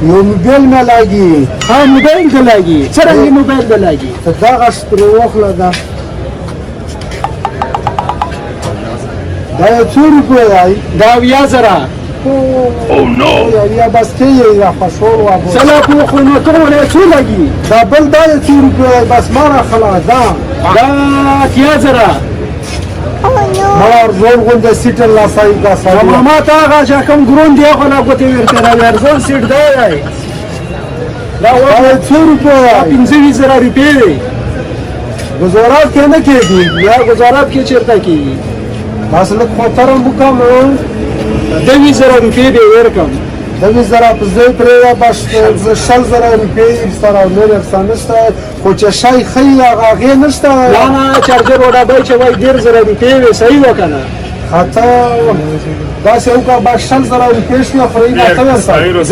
یو موبایل مې لاګي. ها موبایل ته لاګي. څرنګه موبایل ته لاګي؟ ته دغه سپرې واخله ده. دا یو څو روپۍ دی؟ دا 80,000. یا بس کې یې یا خشور وابو. سلا په خونو ته ولې څو لاګي؟ دا بل دا یو څو روپۍ بس ما راخله ده. دا 80,000. مار زور غونډه سیټ الله صاحب دا سړی. ما ته هغه چې کوم ګرون دی هغه لا ګوتې ورته راوړي. ارزون سیټ دی. دا یو څو روپۍ 15,000 روپۍ دی. گزارات کې نه کېږي. یا گزارات کې چیرته کېږي؟ بس لږ محترم وکړم. 20,000 روپۍ دی ورکم. 20,000 په ځای پرېږده. بس 60,000 روپۍ سره نور څه نشته. خو چې شی ښیي هغه هغې نشته. نه نه چارجر و ډبۍ چې وایي 1,500 روپۍ وي صحیح وکړه نه. خطا داسې وکړه بس 60,000 روپۍ شوې خو یې اته ورسره